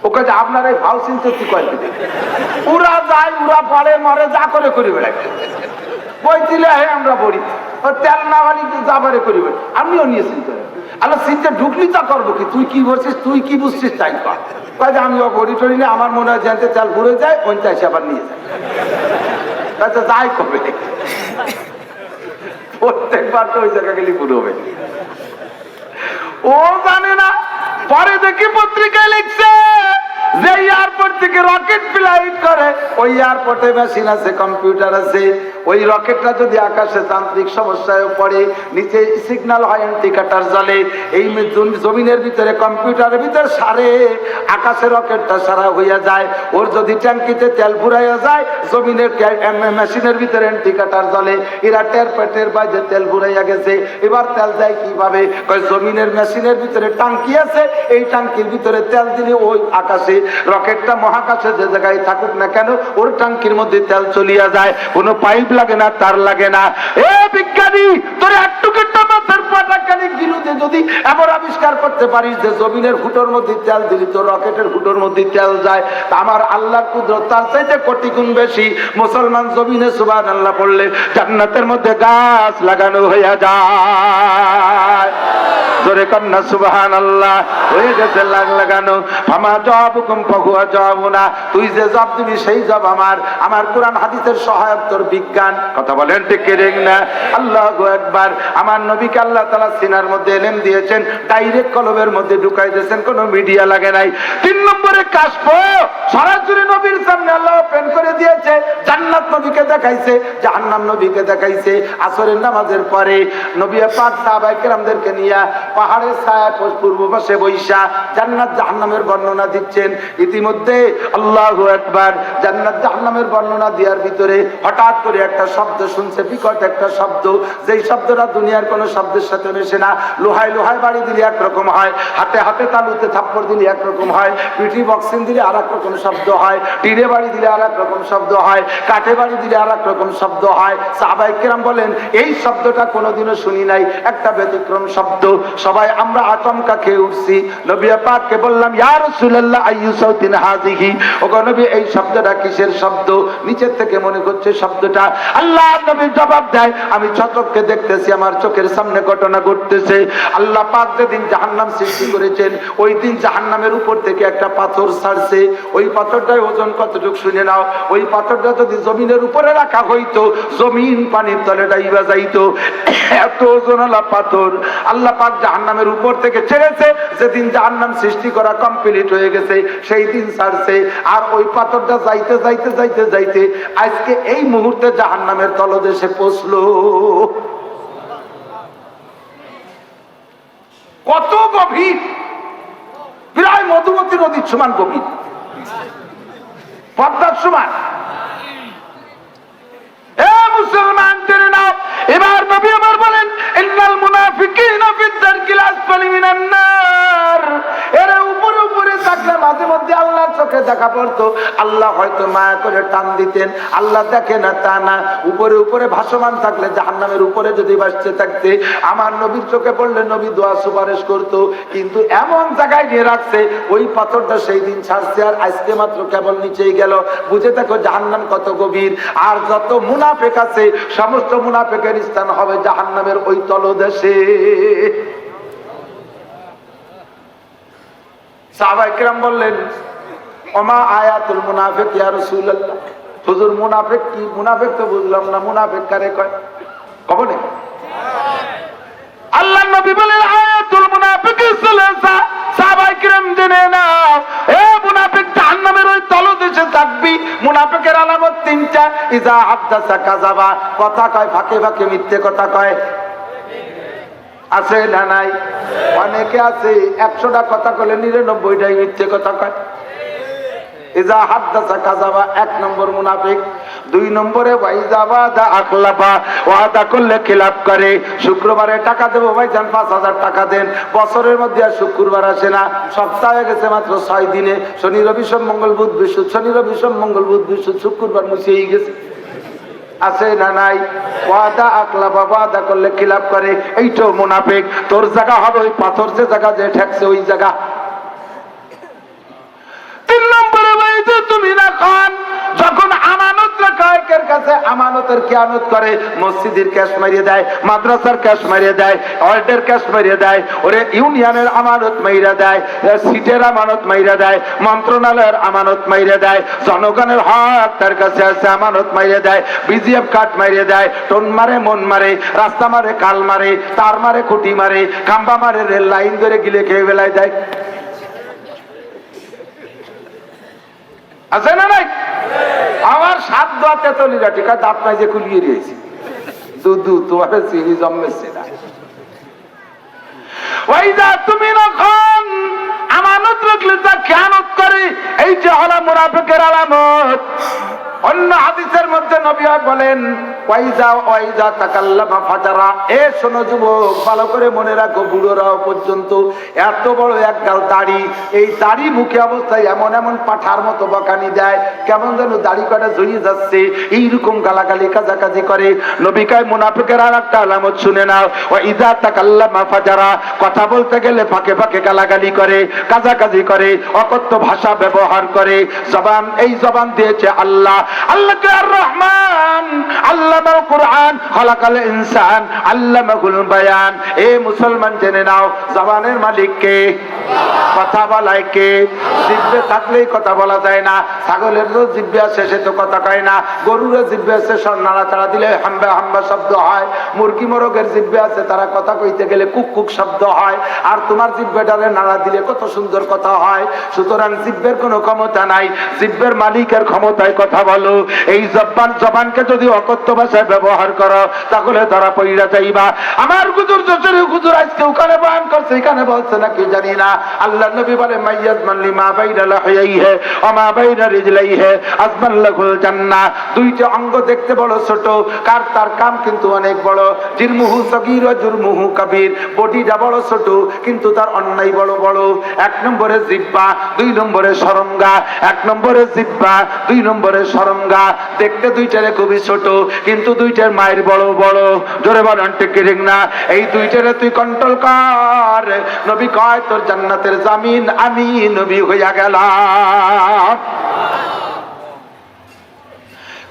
ওকে যে আপনার এই ভাও চিনতে কি কয় দিবে, উড়া যায় উড়া পড়ে মরে যা করে করি বেড়াই বই দিলে হে আমরা বড়ি তেল না বানি যাবারে করি বেড়াই। আমিও নিয়ে চিনতে আল্লাহ চিনতে ঢুকলি তা করবো কি, তুই কি বলছিস, তুই কি বুঝছিস তাই কর। যে আমি বড়ি টড়ি না, আমার মনে হয় জানতে তেল ঘুরে যায় ওইটা এসে আবার নিয়ে যায়, তাই যাই কবে প্রত্যেকবার তো ওই জায়গা গেলে পুরোবে। ও জানে না, পরে দেখি পত্রিকায় লিখছে যে এয়ারপোর্ট থেকে রকেট ফ্লাইট করে, ওই এয়ারপোর্টে মেশিন আছে, কম্পিউটার আছে, ওই রকেটটা যদি আকাশে যান্ত্রিক সমস্যায় পড়ে, নিচে সিগন্যাল হয়, ইন্ডিকেটর জ্বলে, এই জমিনের ভিতরে কম্পিউটারের ভিতরে সারে আকাশে রকেটটা সারা হইয়া যায়। ওর যদি ট্যাঙ্কিতে তেল ফুরাইয়া যায়, জমিনের মেশিনের ভিতরে ইন্ডিকেটর জ্বলে, এরা টের পেটের বাইরে তেল ফুরাইয়া গেছে। এবার তেল যায় কিভাবে? জমিনের মেশিনের ভিতরে টাঙ্কি আছে, এই টাঙ্কির ভিতরে তেল দিলে ওই আকাশে রকেটটা মহাকাশে যে জায়গায় থাকুক না কেন, ওর টাঙ্কির মধ্যে তেল চলিয়া যায়, কোনো পাইপ লাগে না, তার লাগে না। এ বিজ্ঞানী, তোর একটু মাথার পাটাকানি গিলুতে যদি এমন আবিষ্কার করতে পারিস যে জমিনের ফুটোর মধ্যে তেল দিলি তোর রকেটের ফুটোর মধ্যে তেল যায়, তা আমার আল্লাহর কুদরত তার চাইতে কোটি গুণ বেশি। মুসলমান জমিনে সুবহানাল্লাহ পড়লে জান্নাতের মধ্যে গাছ লাগানো হইয়া যায়। জোরে কন্যা সুবহানাল্লাহ। হয়ে গেছে লাগানো। ফামা জবাবুকুম ফাহুয়া জবাবুনা, তুই যে জবাব দিবি সেই জবাব আমার। আমার কোরআন হাদিসের সহায়ক তোর বিজ্ঞান। কথা বলেন ঠিক কি না? আল্লাহু আকবার। আমার নবীকে আল্লাহ তাআলা সিনার মধ্যে ইলম দিয়েছেন, ডাইরেক্ট কলবের মধ্যে ঢুকাই দিয়েছেন, কোনো মিডিয়া লাগে নাই। 3 নম্বরে কাশফ, সরাসরি নবীর সামনে আল্লাহ ওপেন করে দিয়েছে। জান্নাত নবীকে দেখাইছে, জাহান্নাম নবীকে দেখাইছে। আসরের নামাজের পরে নবী পাক সাহাবায়ে কেরামদেরকে নিয়ে পাহাড়ের ছায়া পূর্ব পাশে বৈশা জান্নাত জাহান্নামের বর্ণনা দিচ্ছেন। ইতিমধ্যে আল্লাহু আকবার, জান্নাত জাহান্নামের বর্ণনা দেওয়ার ভিতরে হঠাৎ করে একটা শব্দ শুনছে, বিকট একটা শব্দ, যেই শব্দটা দুনিয়ার কোনো শব্দের সাথে মেশে না। লোহায় লোহায় বাড়ি দিলে একরকম হয়, হাতে হাতে তালুতে থাপ্পড় দিলে একরকম হয়, পিঠি বক্সিং দিলে আর এক রকম শব্দ হয়, টিরে বাড়ি দিলে আর এক রকম শব্দ হয়, কাঠে বাড়ি দিলে আর এক রকম শব্দ হয়। সাহাবায়ে কেরাম বলেন এই শব্দটা কোনোদিনও শুনি নাই, একটা ব্যতিক্রম শব্দ। সবাই আমরা আচমকা খেয়ে উঠছি। নবী পাককে বললাম, ইয়া রাসূলুল্লাহ আইয়ু সাউতিন হাযিহি, ওগো নবী এই শব্দটা কিসের শব্দ? নিচের থেকে মনে করছে শব্দটা। আল্লাহ নবী জবাব দেয়, আমি চোখে দেখতেছি, আমার চোখের সামনে ঘটনা ঘটতেছে। আল্লাহ পাক যেদিন জাহান্নাম সৃষ্টি করেছেন, ওই দিন জাহান্নামের উপর থেকে একটা পাথর ছাড়ছে। ওই পাথরটার ওজন কতটুকু শুনে নাও। ওই পাথরটা যদি জমিনের উপরে রাখা হইতো, জমিন পানির তলে ডাইবা যাইতো। এত ওজনওয়ালা পাথর আল্লাহ পাক জাহান্নামের উপর থেকে ছেড়েছে, যেদিন জাহান্নাম সৃষ্টি করা কমপ্লিট হয়ে গেছে সেই দিন ছাড়ছে। আর ওই পাথরটা যাইতে যাইতে যাইতে যাইতে আজকে এই মুহূর্তে জাহান্নামের তলদেশে পৌঁছলো। কত গভীর! প্রায় মধুমতি নদীর সমান গভীর, পদ্মার সমান। মুসলমান জেনে নাও, এবার নবী আমার বলেন ইন্নাল মুনাফিকিনা ফিদ দারকিল আসফালি মিনান নার। এর উপরে উপরে থাকলে মাঝে মধ্যে আল্লাহর চোখে দেখা পড়তো, আল্লাহ হয়তো মায়া করে টান দিতেন। আল্লাহ দেখে না তা না, উপরে উপরে ভাসমান থাকলে জাহান্নামের উপরে যদি ভাসতে থাকতে আমার নবীর চোখে পড়লে নবী দোয়া সুপারিশ করতো। কিন্তু এমন জায়গায় নিয়ে রাখছে ওই পাথরটা সেই দিন ছাড়ছে আর আজকে মাত্র কেবল নিচেই গেল। বুঝে দেখো জাহান্নাম কত গভীর। আর যত মুনাফিক আছে সমস্ত মুনাফিকের স্থান হবে জাহান্নামের ওই তলদেশে। সাহাবায়ে কেরাম বললেন ওমা আয়াতুল মুনাফিক ইয়া রাসূলুল্লাহ। হুজুর মুনাফিক কি? মুনাফিক তো বুঝলাম না, মুনাফিক কারে কয়? কবে? আল্লাহর নবী বলেন আয়াতুল মুনাফিক সালাসা। সাহাবায়ে কেরাম জেনে নাও, এ মুনাফিক জাহান্নামের ওই তলদেশে থাকবি। মুনাফিকের আলামত তিনটা। ইজা হাদাসা কাযাবা, কথা কয় ফাঁকে ফাঁকে মিথ্যে কথা কয়। আছে না নাই? অনেকে আছে 100টা কথা কইলে 99টাই মিথ্যে কথা কয়। ইজা হাদাসা কাযাবা 1 নম্বর মুনাফিক। 2 নম্বরে ওয়াইজা ওয়াদা আখলাফা, ওয়াদা করলে খিলাফ করে। শুক্রবারে টাকা দেবো ভাইজান 5000 টাকা দেন, বছরের মধ্যে আর শুক্রবার আসে না, সপ্তাহ হয়ে গেছে মাত্র 6 দিনে। শনি রবি সোম মঙ্গল বুধ বৃহস্পতি, শনি রবি সোম মঙ্গল বুধ বৃহস্পতি, শুক্রবার মুছেই গেছে। আছে না নাই? ওয়াদা আখলাফা, ওয়াদা করলে খিলাফ করে। এইটাও মুনাফিক। তোর জায়গা হবে ওই পাথর যে জায়গা যে ঠেকছে ওই জায়গা। 3 নম্বরে বাইতে তুমি না খান, যখন আমানত রাখা এর কাছে আমানতের খেয়ানত করে, মসজিদের ক্যাশ মারিয়ে দেয়, মাদ্রাসার ক্যাশ মারিয়ে দেয়, ওয়ার্ডের ক্যাশ মারিয়ে দেয়, ওরে ইউনিয়নের আমানত মাইরা দেয়, সিটের আমানত মাইরা দেয়, মন্ত্রণালয়ের আমানত মাইরা দেয়, জনগণের হক তার কাছে আছে আমানত মাইরা দেয়, বিজিএফ কার্ড মারিয়ে দেয়, টোন মারে মন মারে, রাস্তা মারে কাল মারে, তার মারে খুঁটি মারে, খাম্বা মারে, রেল লাইন ধরে গিলে খেয়ে বেলায় দেয়। আছে না নাই? আমার 7 দোয়া তেতলিরা টিকা দাঁত নাই যে খুলিয়ে দিয়েছি। দুধু তোমার চিনি জন্মেছে না। ওয়াইদা তুমি নখন আমানত রাখলে তা খেয়ানত করে, এই যে হলো মুনাফিকের আলামত। অন্য হাদিসের মধ্যে নবী বলেন ওয়াইদা তাকাল্লামা ফাজারা। এ শোনো যুবক, ভালো করে মনে রাখো, বুড়োরাও পর্যন্ত, এত বড় এক গাল দাড়ি, এই দাড়ি মুখে অবস্থায় এমন এমন পাঠার মতো বকানি দেয়, কেমন যেন দাড়ি কাটা জড়িয়ে যাচ্ছে, এইরকম গালাগালি কাজাকাজি করে। নবী কয় মুনাফিকের আর একটা আলামত শুনে নাও, ওয়াইদা তাকাল্লামা ফাজারা। কথা বলতে গেলে ফাঁকে ফাঁকে গালাগালি করে, কাজাকাজি করে, অকথ্য ভাষা ব্যবহার করে। জবান, এই জবান দিয়েছে আল্লাহ। আল্লাহকে আর রহমান আল্লামাল কুরআন, খালাকাল ইনসান আল্লামাহুল বায়ান। এ মুসলমান জেনে নাও, জবানের মালিক কে? কথা বলায় কে? জিহ্বা থাকলেই কথা বলা যায় না। ছাগলের তো জিহ্বা আছে, সে তো কথা কয় না। গরুরের জিহ্বা আছে, সব নাড়াচাড়া দিলে হাম্বা হাম্বা শব্দ হয়। মুরগি মোরগের জিহ্বা আছে, তারা কথা কইতে গেলে কুক কুক শব্দ হয়। আর তোমার জিহ্বাটারে নাড়া দিলে কত সুন্দর কথা হয়। সুতরাং জিহ্বের কোনো ক্ষমতা নাই, জিহ্বের মালিকের ক্ষমতায় কথা বলো। এই জবানকে যদি অকথ্য ভাষায় ব্যবহার করো তাহলে ধরা পড়িয়া যাইবা। আমার হুজুর জসরি হুজুর আজকে ওখানে বয়ান করছে, এখানে বলছে নাকি জানি না। আল্লাহ নবী বলে মাইয়াজ মানলি মা বাইনা লাহিয়াইহি ওয়া মা বাইনা রিজলাইহি আজমান লাহুল জান্নাহ। 2টা অঙ্গ দেখতে বড় ছোট, কার তার কাম কিন্তু অনেক বড়। জিরমুহু সগীর ওয়া জুরমুহু কবীর। বডিটা বড় ছোট কিন্তু তার অন্যায় বড় বড়। 1 নম্বরে জিহ্বা, 2 নম্বরে শরমগা। 1 নম্বরে জিহ্বা, 2 নম্বরে শরমগা। দেখতে 2টারে খুবই ছোট কিন্তু 2টার মায়ের বড় বড়। জোরে বলেন ঠিক কি ঠিক না? এই 2টারে তুই কন্ট্রোল কর। নবী কয় তোর জান্নাতের জামিন আমি নবী হইয়া গেলাম।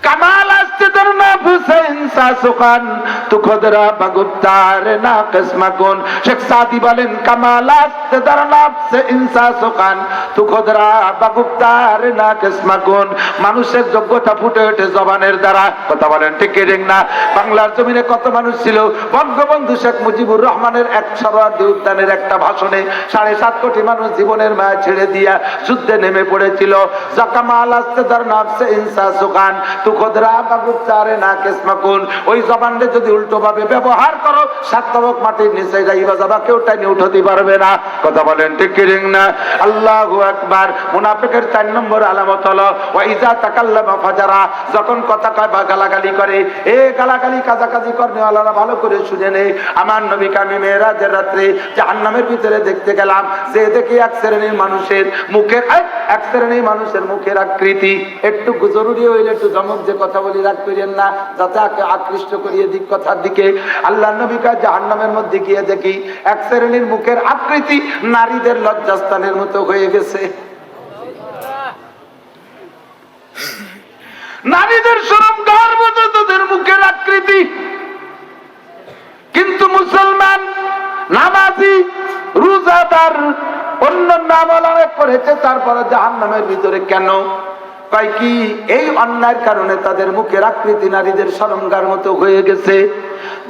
কামাল আসতে दरना फुसे इंसा सुखान तू खुदरा बगुप्तार ना किस्मकुन शेख सादी বলেন কামালাত দরনা ফুসে ইনসা সুখান তু খুদরা বগুপ্তার না কিসমাকুন মানুষের যোগ্যতা ফুটে ওঠে জবানের দ্বারা কথা বলেন ঠিক কি না বাংলার জমিনে কত মানুষ ছিল বঙ্গবন্ধু শেখ মুজিবুর রহমানের এক সরোয়ার্দী উদ্যানের একটা ভাষণে 7.5 কোটি মানুষ জীবনের মায়া ছেড়ে দিয়া যুদ্ধে নেমে পড়েছিল জাকামালাত দরনা ফুসে ইনসা সুখান তু খুদরা বগুপ্তার না কিসমাকুন ওই জবানকে যদি উল্টো ভাবে ব্যবহার করো সাতবক মাটির নিচে যাইবা যাবা কেউ টাইনে উঠাতে পারবে না কথা বলেন ঠিক কি না আল্লাহু আকবার মুনাফিকের 4 নম্বর আলামত হলো ওয়া ইজা তাকাল্লামা ফাজারা যখন কথা কয় বা গালাগালি করে এ গালাগালি কাজাকাজি করনেওয়ালারা ভালো করে শুনে নেই আমার নবীকে আমি মেরাজের রাতে জাহান্নামের ভিতরে দেখতে গেলাম যে দেখি এক শ্রেণীর মানুষের মুখের মুখের আকৃতি একটু জরুরি হইলে একটু জমক যে কথা বলি রাখ করেন না যাতে আকৃষ্ট করিয়ে দিক কথার দিকে আল্লাহর নবীকে জাহান্নামের মধ্যে গিয়ে দেখি এক শ্রেণীর মুখের আকৃতি নারীদের লজ্জাস্থানের মতো হয়ে গেছে নারীদের শরমগার মতো তাদের মুখের আকৃতি কিন্তু মুসলমান নামাজি রোজাদার অন্য নাম অনেক করেছে তারপরে জাহান্নামের ভিতরে কেন কয় কি এই অন্যায়ের কারণে তাদের মুখের আকৃতি নারীদের শরমগার মতো হয়ে গেছে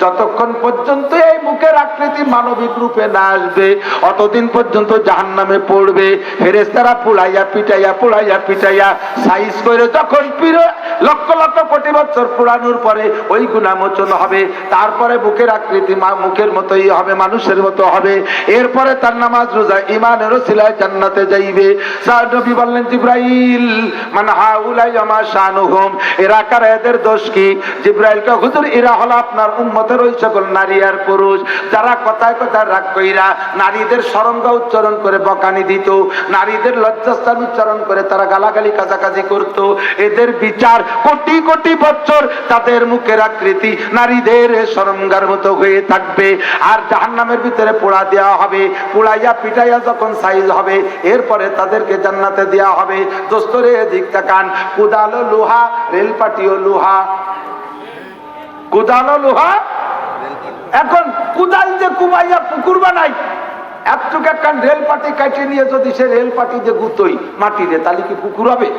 যতক্ষণ পর্যন্ত এই মুখের আকৃতি মানবিক রূপে না আসবে অতদিন পর্যন্ত জাহান্নামে পড়বে ফেরেশতারা পুড়াইয়া পিটাইয়া সাইজ করে যখন লক্ষ লক্ষ কোটি বছর পুরানোর পরে ওই গুনাহমোচন হবে তারপরে মুখের আকৃতি মুখের মতোই হবে মানুষের মতো হবে এরপরে তার নামাজ রোজা ঈমানের ওসিলায় জান্নাতে যাইবে নবী বললেন জিবরাইল মান হাউলাই মা শানুহুম এরা কারা এদের দোষ কি জিবরাইলকে হুজুর এরা হলো আপনার উম্মতের ওই সকল নারী আর পুরুষ যারা কথায় কথায় রাগ কইরা নারীদের শরমগা উচ্চারণ করে বকানি দিত নারীদের লজ্জাস্থান উচ্চারণ করে তারা গালাগালি কাজাকাজি করত এদের বিচার কোটি কোটি বছর তাদের মুখের আকৃতি নারীদের শরমগার মতো হয়ে থাকবে আর জাহান্নামের ভিতরে পোড়া দেওয়া হবে পোড়াইয়া পিটাইয়া যখন সাইজ হবে এরপরে তাদেরকে জান্নাতে দেওয়া হবে দোস্তরে এদিক তাকান কুদালো লোহা রেলপাটিও লোহা কুদালো লোহা এখন কুদাল যে কুমাইয়া পুকুর বানাই এতটুকু একখান রেল পাটি কাটে নিয়ে যদি সে রেল পাটি যে গুতোই মাটিরে তাহলে কি পুকুর হবে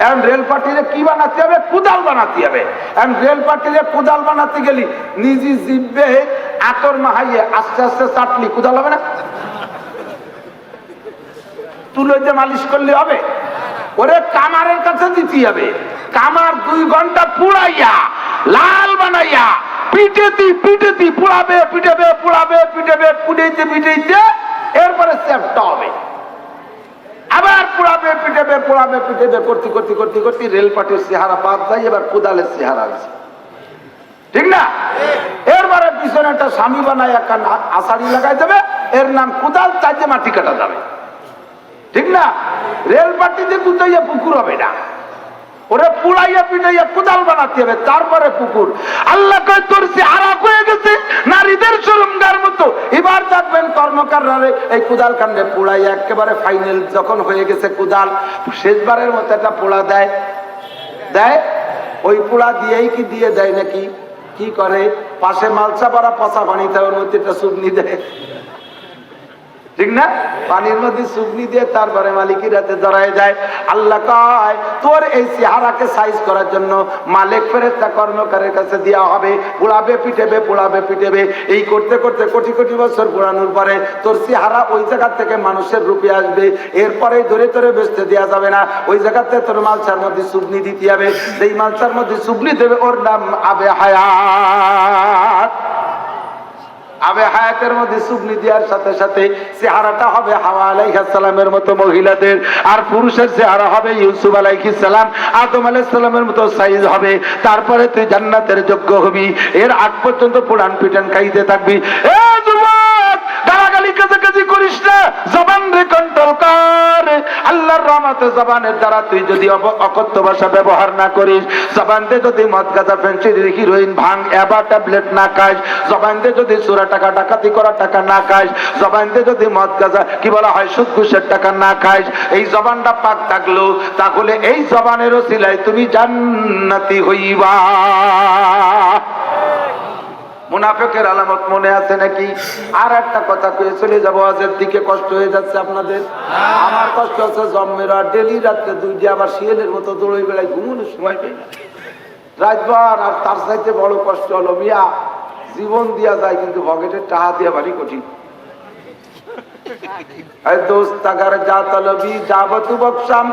এখন রেল পাটিরে কি বানাতে হবে কুদাল বানাতে হবে এখন রেল পাটিরে কুদাল বানাতে গেলি নিজে জিভে আতর মাহাইয়ে আস্তে আস্তে চাটলি কুদাল হবে না তুলে যে মালিশ করলে হবে ওরে কামারের কাছে দিতে হবে কামার 2 ঘন্টা পুড়াইয়া লাল বানাইয়া পিটেতি পুড়াবে পিটাইতে এরপরে সেফটা হবে আবার পুড়াবে পিটাবে করতে রেল পাটির চেহারা বাদ যায় এবার কুদালের চেহারা আছে ঠিক না এরপরে পিছনে একটা স্বামী বানায় একটা আষাঢ়ি লাগাই দেবে এর নাম কুদাল চাইতে মাটি কাটা যাবে ঠিক না রেল পাটিতে কুদাইয়া পুকুর হবে না ওরে পুড়াইয়া পিটাইয়া কুদাল বানাতে হবে তারপরে পুকুর আল্লাহ কয় তোর চেহারা হয়ে গেছে নারীদের শরমগার মতো এবার দেখবেন কর্মকাররা এই কুদাল কাণ্ডে পুড়াইয়া একেবারে ফাইনাল যখন হয়ে গেছে কুদাল শেষবারের মতো একটা পোড়া দেয় ওই পোড়া দিয়েই কি দিয়ে দেয় নাকি কি করে পাশে মালসা পাড়া পচা পানিতে ওর মধ্যে একটা সুগনি দেয় ঠিক না পানির মধ্যে সুগনি দিয়ে তারপরে মালিকের হাতে ধরায় যায় আল্লাহ কয় তোর এই চেহারাকে সাইজ করার জন্য মালিক ফেরেশতা কর্মকারের কাছে দেওয়া হবে পোড়াবে পিটেবে এই করতে করতে কোটি কোটি বছর পোড়ানোর পরে তোর চেহারা ওই জায়গা থেকে মানুষের রূপে আসবে এরপরে ধরে বেচতে দেওয়া যাবে না ওই জায়গাতে তোর মালসার মধ্যে সুগনি দিতে হবে সেই মালসার মধ্যে সুগনি দেবে ওর নাম আবে হায়াত আবে হায়াতের মধ্যে সুগনি দেওয়ার সাথে সাথে চেহারাটা হবে হাওয়া আলাইহিস সালামের মতো মহিলাদের আর পুরুষের চেহারা হবে ইউসুফ আলাইহিস সালাম আদম আলাইহিস সালামের মতো সাইজ হবে তারপরে তুই জান্নাতের যোগ্য হবি এর আগ পর্যন্ত পুরান পিটান খাইতে থাকবি এ যুবক গালাগালি কাজাকাজি করিস না জবান রে কন্ট্রোল কর আল্লাহর রহমত মতো জবানের দ্বারা তুই যদি অকথ্য ভাষা ব্যবহার না করিস, জবান দিয়ে যদি মদ গাঁজা ফেন্সিডিল হিরোইন ভাঙ এবার ট্যাবলেট না খাস, জবান দিয়ে যদি চোরা টাকা ডাকাতি করা টাকা না খাস, জবান দিয়ে যদি মদ গাঁজা কি বলা হয় সুদ ঘুষের টাকা না খাস, এই জবানটা পাক থাকলো, তাহলে এই জবানের ওসিলায় তুমি জান্নাতি হইবা। মুনাফিকের আলামত মনে আছে নাকি? আর একটা কথা কয়ে চলে যাবো, আজের দিকে কষ্ট হয়ে যাচ্ছে আপনাদের। আমার কষ্ট হচ্ছে জন্মের আর ডেলি রাত্রে 2টা আবার শিয়ালের মতো দৌড়ে বেড়াই, ঘুমানোর সময় পাই না রাতবার। আর তার চাইতে বড় কষ্ট হলো মিয়া, জীবন দিয়া যায় কিন্তু পকেটের টাকা দিয়া ভারী কঠিন। दोस्त अगर जाता लबी जाबतु बख्शाम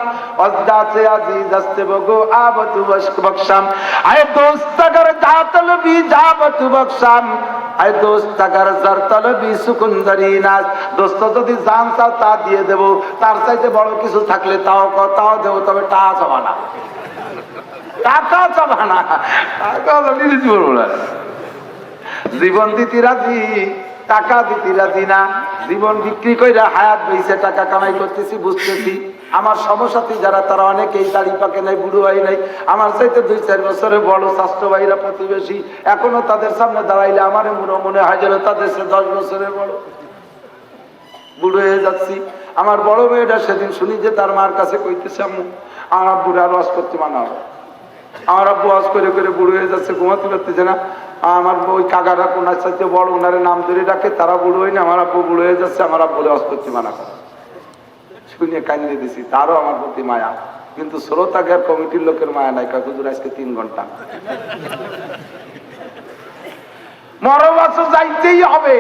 अज़दाते अजीज अस्ते बगो आबतु बख्शाम। आए दोस्त अगर जाता लबी जाबतु बख्शाम, आए दोस्त अगर जरता लबी सुकुंदरी नाज। दोस्त যদি জান চাও তা দিয়ে দেব, তার চাইতে বড় কিছু থাকলে তাও দেব, তবে টাকা চাবা না, টাকা চাবা না, টাকা দিতে পারবো না। জীবন দিতে রাজি, টাকা দিতে রাজি না। জীবন বিক্রি করে হায়াত বেঁচে টাকা কামাই করতেছি, বুঝতেছি। আমার সমসাথী যারা তারা অনেকেই দাড়ি পাকে নাই, বুড়ো ভাই নাই, আমার চাইতে 2-4 বছরের বড় স্বাস্থ্য ভাইরা প্রতিবেশী, এখনো তাদের সামনে দাঁড়াইলে আমার মনে হয় যেন তাদের সে 10 বছরের বড়। বুড়ো হয়ে যাচ্ছি। আমার বড় মেয়েটা সেদিন শুনি যে তার মার কাছে কইতেছে, আম্মু আমার আব্বুর আর ওয়াজ করতে মানা হবে। আমার আব্বু ওয়াজ করে করে বুড়ো হয়ে যাচ্ছে, ঘুমাতে পারতেছে না। আমার ওই কাকারা কোনার সাথে বড় ওনারে নাম ধরে ডাকে, তারা বুড়ো হয়নি, আমার আব্বু বুড়ো হয়ে যাচ্ছে, আমার আব্বু ওয়াজ করতে মানা করে। শুনে কান্দিয়ে দিছি, তারও আমার প্রতি মায়া, কিন্তু শ্রোতাগার কমিটির লোকের মায়া নাই। হুজুর আজকে 3 ঘন্টা মরবাস যাইতেই হবে।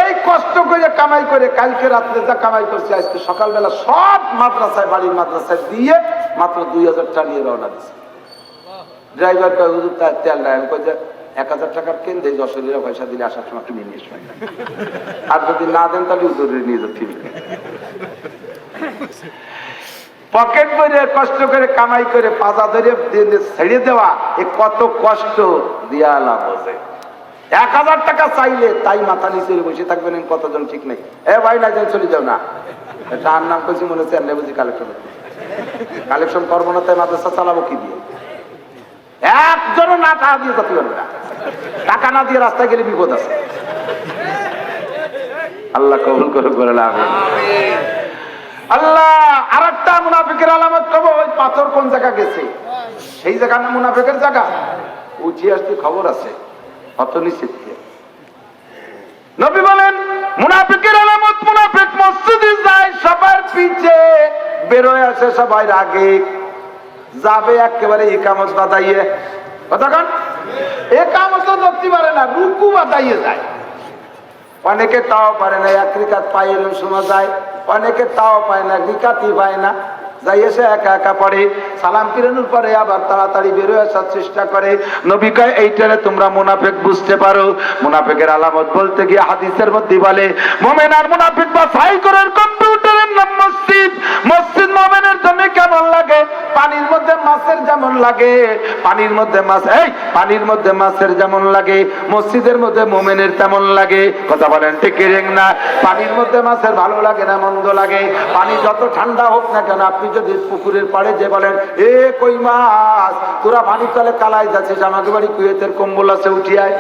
এই কষ্ট করে কামাই করে, কালকে রাত্রে যা কামাই করছি আজকে সকালবেলা সব মাদ্রাসায়, বাড়ির মাদ্রাসায় দিয়ে মাত্র 2000 টাকা নিয়ে রওনা দিচ্ছে। ড্রাইভার কয় হুজুর তার তেল নাই। আমি কই যে 1000 টাকার কেন্দ্রে যশোরের পয়সা দিলে আসার সময় তুমি নিয়ে এসো, আর যদি না দেন তাহলে হুজুরের নিয়ে যাও। ঠিক পকেট করে কষ্ট করে কামাই করে পাজা ধরে ছেড়ে দেওয়া, এ কত কষ্ট দিয়া লাভ আছে। 1000 টাকা চাইলে তাই মাথা নিচে বসে থাকবেন কতজন, ঠিক নেই। এ ভাই না যেন চলে যাও না, তার নাম করছি মনে হচ্ছে এমনি বুঝি কালেকশন করবো না, তাই মাদ্রাসা চালাবো কি দিয়ে? একজনও না টাকা দিয়ে যেতে পারবে না, টাকা না দিয়ে রাস্তায় গেলে বিপদ আছে। আল্লাহ কবুল করে করে লাভ। আল্লাহ আর একটা মুনাফিকের আলামত কব, ওই পাথর কোন জায়গা গেছে সেই জায়গা না মুনাফিকের জায়গা, উঠিয়ে আসতে খবর আছে অত নিচে। নবী বলেন মুনাফিকের আলামত, মুনাফিক মসজিদে যায় সবার পিছে, বেরোয় আসে সবাই আগে, যাবে একেবারে ইকামত বাদাইয়ে। কতক্ষণ একামত ধরতে পারে না, রুকু বাদাইয়ে যায়। অনেকে তাও পারে না, 1 রিকাত পায়ের সময় যায়, অনেকে তাও পায় না, রিকাতই পায় না, যাই এসে একা একা পড়ে, সালাম ফিরানোর পরে আবার তাড়াতাড়ি বেরোয় আসার চেষ্টা করে। নবী কয় এইটারে তোমরা মুনাফিক বুঝতে পারো। মুনাফিকের আলামত বলতে গিয়ে হাদিসের মধ্যে বলে, মুমিন আর মুনাফিক বা সাইকেলের কম্পিউটারের নাম মসজিদ। মসজিদ মুমিনের জন্য কেমন লাগে? পানির মধ্যে মাছের যেমন লাগে, পানির মধ্যে মাছ, এই পানির মধ্যে মাছের যেমন লাগে, মসজিদের মধ্যে মুমিনের তেমন লাগে। কথা বলেন ঠিক কি না? পানির মধ্যে মাছের ভালো লাগে না মন্দ লাগে। পানি যত ঠান্ডা হোক না কেন, আপনি যদি পুকুরের পাড়ে যে বলেন এ কই মাছ, তোরা পানির তলে কালাই যাচ্ছিস, আমাকে বাড়ি কুয়েতের কম্বল আছে উঠিয়ায়,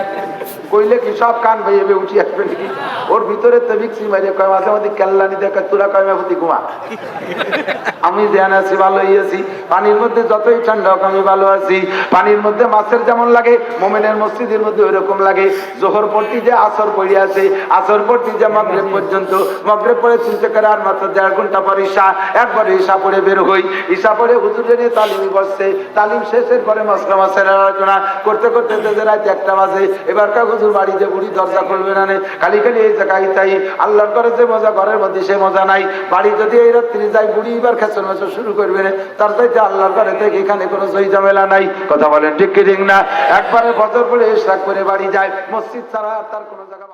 কইলে কি সব কান ভেবে উঠি আসবে নাকি? ওর ভিতরে তো মিক্সি মারিয়ে কয় মাঝে মাঝে কেল্লানি দেখে, তোরা কয় মাঝে ঘুমা, আমি ধ্যান আছি, ভালো হইয়াছি। পানির মধ্যে যতই ঠান্ডা হোক আমি ভালো আছি। পানির মধ্যে মাছের যেমন লাগে, মোমেনের মসজিদের মধ্যে ওই রকম লাগে। জোহর পড়তি যে আসর পড়ে আছে, আসর পড়তি যে মাগরিব পর্যন্ত, মাগরিব পরে চিন্তা করে আর মাত্র 1.5 ঘন্টা পর ঈশা, একবারে ঈশা পড়ে বের হই। ঈশা পড়ে হুজুরের নিয়ে তালিমি বসছে, তালিম শেষের পরে মাসরা মাসের আলোচনা করতে করতে রাত 1টা বাজে। এবারকার হুজুর বাড়িতে বুড়ি দরজা খুলবে না, খালি খালি এই জায়গায় তাই। আল্লাহর ঘরে যে মজা, ঘরের মধ্যে সে মজা নাই। বাড়ি যদি এই রাত্রি যায়, বুড়ি এবার খেচন মেচন শুরু করবে না, তার চাইতে আল্লাহর ঘরে থেকে এখানে কোনো সই ঝামেলা নাই। কথা বলেন ঠিক কি ঠিক না? একবারে বজর করে ইশরাক করে বাড়ি যায়, মসজিদ ছাড়া তার কোনো জায়গা